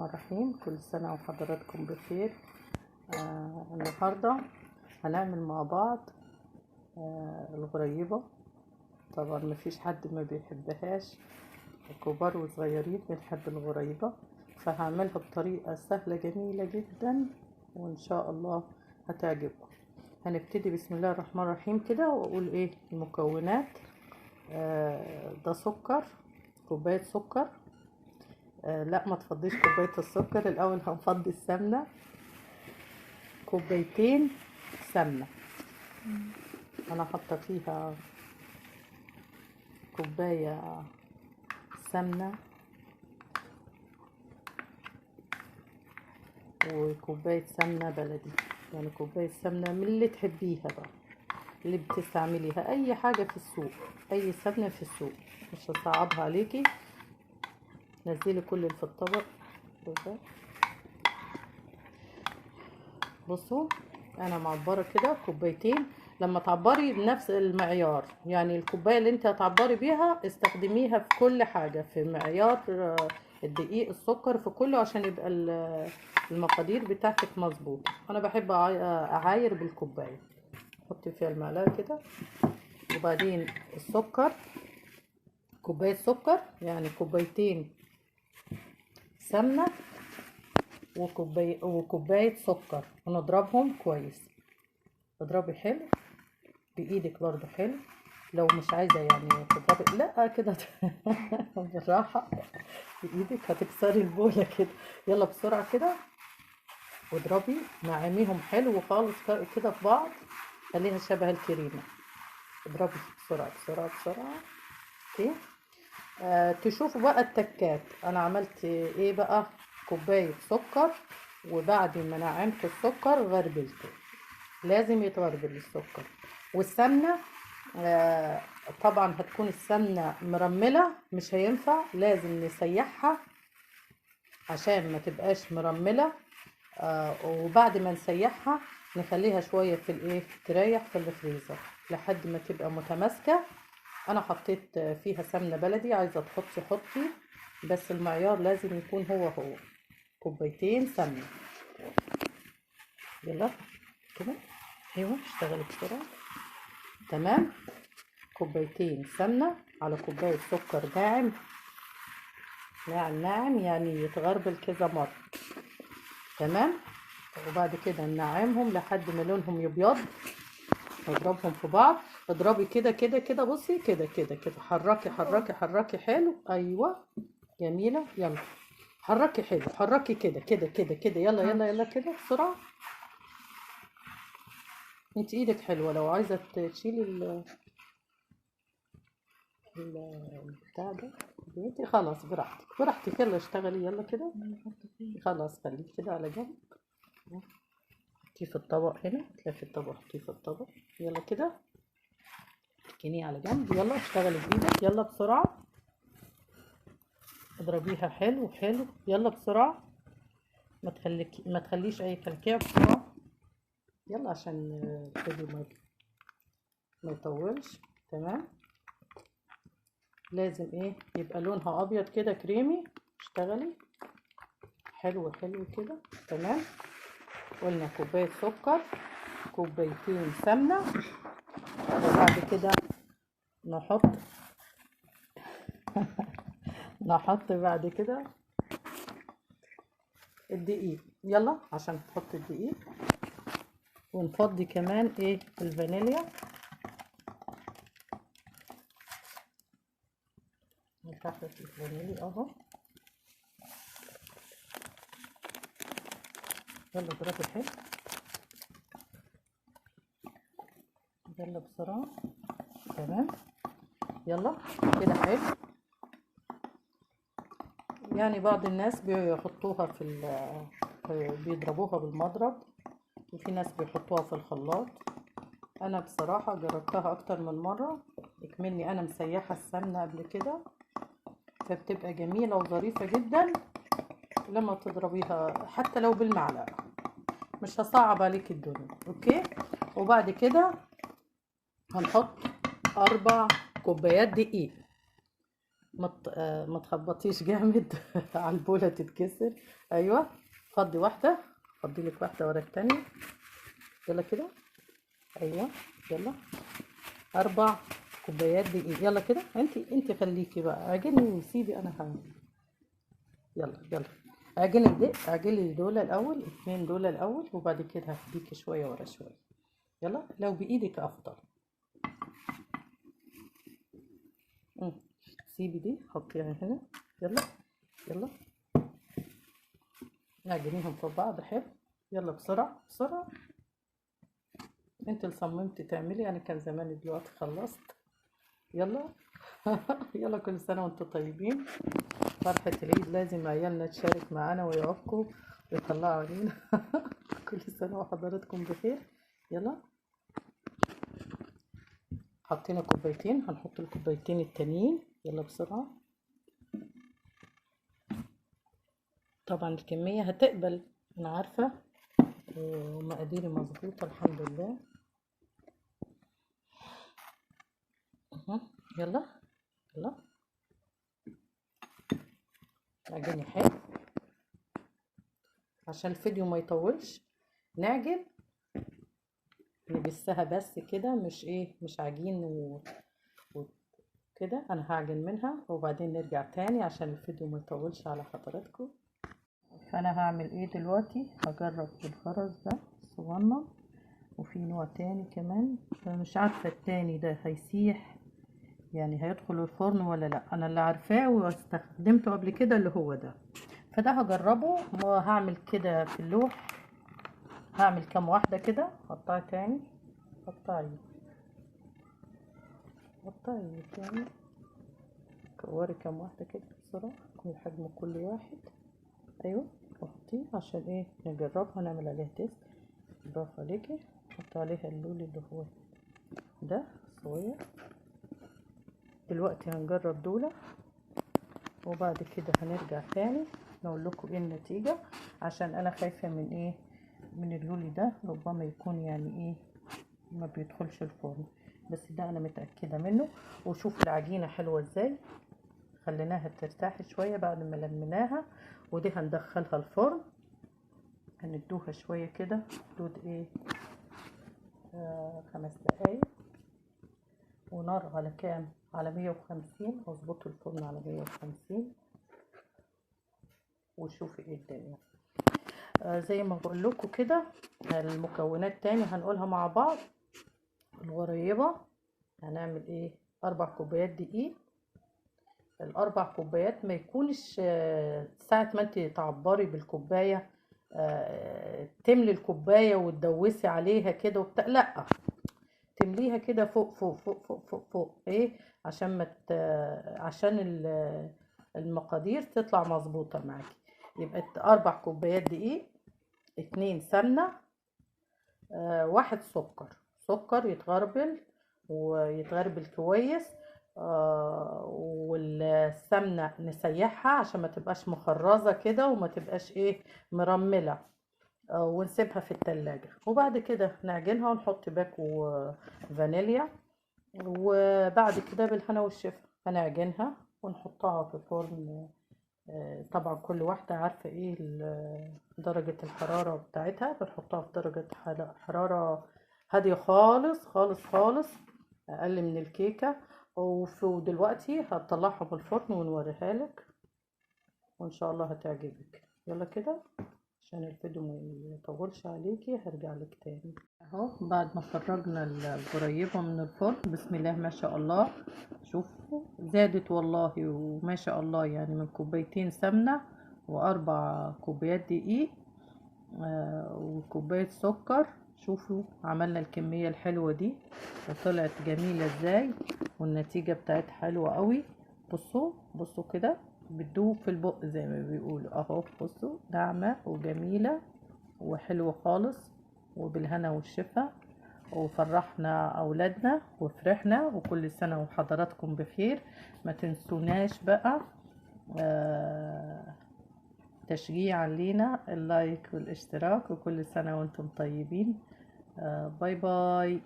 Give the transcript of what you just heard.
الرحمن الرحيم. كل سنة وحضراتكم بخير. النهاردة هنعمل مع بعض الغريبة. طبعا مفيش حد ما بيحبهاش، كبار وصغيرين بنحب الغريبة، فهعملها بطريقة سهلة جميلة جدا وإن شاء الله هتعجبكم. هنبتدي بسم الله الرحمن الرحيم كده وأقول إيه المكونات. ده سكر، كوباية سكر. لا ما تفضيش كوباية السكر، الأول هنفضي السمنة. كوبايتين سمنة، أنا حاطة فيها كوباية سمنة وكوباية سمنة بلدي، يعني كوباية سمنة من اللي تحبيها بقى، اللي بتستعمليها أي حاجة في السوق، أي سمنة في السوق، مش هصعبها عليكي. نزلي كل اللي في الطبق. بصوا انا معبره كده كوبايتين. لما تعبري بنفس المعيار، يعني الكوبايه اللي انت هتعبري بيها استخدميها في كل حاجه، في معيار الدقيق، السكر، في كله، عشان يبقى المقادير بتاعتك مظبوطه. انا بحب اعاير بالكوبايه. حطي فيها المعلقه كده، وبعدين السكر، كوبايه سكر يعني كوبايتين سمنه وكوبايه سكر، ونضربهم كويس. اضربي حلو بايدك برضو حلو، لو مش عايزه يعني تضربي لا كده بالراحه بايدك هتكسري البوله كده. يلا بسرعه كده واضربي، نعميهم حلو خالص كده في بعض، خليها شبه الكريمه. اضربي بسرعه بسرعه بسرعه. اوكي. تشوفوا بقى التكات. انا عملت ايه بقى؟ كوبايه سكر، وبعد ما نعمت السكر غربلته، لازم يتغربل السكر. والسمنه طبعا هتكون السمنه مرمله، مش هينفع، لازم نسيحها عشان ما تبقاش مرمله. وبعد ما نسيحها نخليها شويه في الايه، تريح في الفريزر لحد ما تبقى متماسكه. انا حطيت فيها سمنه بلدي، عايزه تحطي حطي، بس المعيار لازم يكون هو كوبايتين سمنه. يلا كده، ايوه اشتغلي بسرعه. تمام. كوبايتين سمنه على كوبايه سكر ناعم ناعم ناعم، يعني يتغربل كذا مره. تمام. وبعد كده ننعمهم لحد ما لونهم يبيض، نضربهم في بعض. اضربي كده كده كده، بصي كده كده كده، حركي حركي حركي حلو. ايوه جميله. يلا حركي حلو، حركي كده كده كده كده. يلا يلا يلا كده بسرعه. انت ايدك حلوه، لو عايزه تشيلي البتاع ده بيتي خلاص، براحتك براحتك. يلا اشتغلي يلا كده. خلاص خليك كده على جنب. حطيه في الطبق هنا، تلاقي في الطبق، حطيه في الطبق. يلا كده اركنيه على جنب. يلا اشتغلي بايدك، يلا بسرعه. اضربيها حلو حلو، يلا بسرعه. ما تخليش اي كلكيع، بسرعه. يلا عشان الفيديو ما يطولش. تمام. لازم ايه، يبقى لونها ابيض كده كريمي. اشتغلي حلو حلو كده. تمام. قلنا كوبايه سكر، كوبايتين سمنه، وبعد كده نحط بعد كده الدقيق. يلا عشان تحط الدقيق، ونفضي كمان ايه الفانيليا. نخفف الفانيليا اهو. يلا اضربي حلو، يلا بسرعة. تمام. يلا كده حلو. يعني بعض الناس بيحطوها بيضربوها بالمضرب، وفي ناس بيحطوها في الخلاط. انا بصراحة جربتها اكتر من مرة، اكملني انا مسيحة السمنة قبل كده، فبتبقى جميلة وظريفة جدا لما تضربيها حتى لو بالمعلقة. مش هصعب عليك الدنيا. اوكي. وبعد كده هنحط 4 كوبايات دقيق. ما تخبطيش جامد على البولة تتكسر. ايوه، فضي واحدة، فضي لك واحدة ورا التانية. يلا كده، ايوه، يلا 4 كوبايات دقيق. يلا كده، انت خليكي بقى اعجني وسيبي انا هعمل. يلا يلا، اعجني الدقيق، اعجني دول الاول، 2 دول الاول، وبعد كده هديكي شوية ورا شوية. يلا، لو بايدك افضل. مم. سيبي دي، حطيها هنا. يلا يلا، نعجنيهم في بعض حلو. يلا بسرعة بسرعة، انت اللي صممتي تعملي، انا كان زماني دلوقتي خلصت. يلا يلا، كل سنة وانتم طيبين. فرحة العيد لازم عيالنا تشارك معانا ويعقوا ويطلعوا علينا. كل سنة وحضراتكم بخير. يلا، حطينا كوبايتين، هنحط الكوبايتين التانيين. يلا بسرعة. طبعا الكمية هتقبل، انا عارفة، ومقاديري مظبوطة الحمد لله. يلا يلا، عجني حلو عشان الفيديو ما يطولش. نعجن، نبسها بس كده، مش عجين وكده. انا هعجن منها وبعدين نرجع تاني عشان الفيديو ما يطولش على حضراتكم. فانا هعمل ايه دلوقتي؟ هجرب الخرز ده صغنن، وفي نوع تاني كمان، مش عارفة التاني ده هيسيح يعني هيدخل الفرن ولا لا. انا اللي عارفاه واستخدمته قبل كده اللي هو ده، فده هجربه وهعمل كده في اللوح. هعمل كام واحدة كده. قطعي تاني، قطعي قطعي تاني، كوري كام واحدة كده بسرعة، يكون حجم كل واحد. ايوه، وحطيه عشان ايه؟ نجربها، نعمل عليها تيست. برافو عليكي. حط عليها اللولي اللي هو ده صغير. دلوقتي هنجرب دولة، وبعد كده هنرجع تاني نقول لكم ايه النتيجة، عشان انا خايفة من ايه؟ من اللولي ده ربما يكون يعني ايه ما بيدخلش الفرن، بس ده انا متأكدة منه. وشوف العجينة حلوة ازاي، خليناها ترتاح شوية بعد ما لميناها. ودي هندخلها الفرن، هندوها شوية كده حدود ايه 5 دقايق. ونار على كام؟ على 150. اظبطوا الفرن على 150 وشوفي ايه الدنيا. زي ما بقول لكم كده، المكونات تاني هنقولها مع بعض. الغريبة هنعمل ايه؟ 4 كوبايات دقيق. ال4 كوبايات ما يكونش ساعة ما انت تعبري بالكوباية تملي الكوباية وتدوسي عليها كده وبتاع، لا، تمليها كده فوق فوق فوق فوق فوق فوق ايه، عشان ما عشان المقادير تطلع مظبوطة معاكي. يبقى 4 كوبايات دقيق، 2 سمنة، 1 سكر. سكر يتغربل ويتغربل كويس. والسمنة نسيحها عشان ما تبقاش مخرزة كده وما تبقاش ايه مرملة. ونسيبها في التلاجة، وبعد كده نعجنها ونحط باكو فانيليا. وبعد كده بالهنا والشفا هنعجنها ونحطها في الفرن. طبعا كل واحدة عارفة ايه درجة الحرارة بتاعتها، بنحطها في درجة حرارة هادية خالص خالص خالص، اقل من الكيكة. ودلوقتي هطلعها من الفرن ونوريها لك، وان شاء الله هتعجبك. يلا كده عشان الفيديو ما يطولش عليكي، هرجع لك تاني. اهو بعد ما خرجنا القريبة من الفرن، بسم الله ما شاء الله، شوفوا زادت والله وما شاء الله، يعني من 2 كوبايات سمنة و4 كوبايات دقيق وكوباية سكر. شوفوا عملنا الكمية الحلوة دي وطلعت جميلة ازاي، والنتيجة بتاعتها حلوة قوي. بصوا بصوا كده، بتدوب في البق زي ما بيقولوا اهو. بصوا ناعمة وجميلة وحلوة خالص، وبالهنا والشفا، وفرحنا اولادنا وفرحنا. وكل سنة وحضراتكم بخير. ما تنسوناش بقى تشجيعا لينا اللايك والاشتراك، وكل سنة وانتم طيبين. باي باي.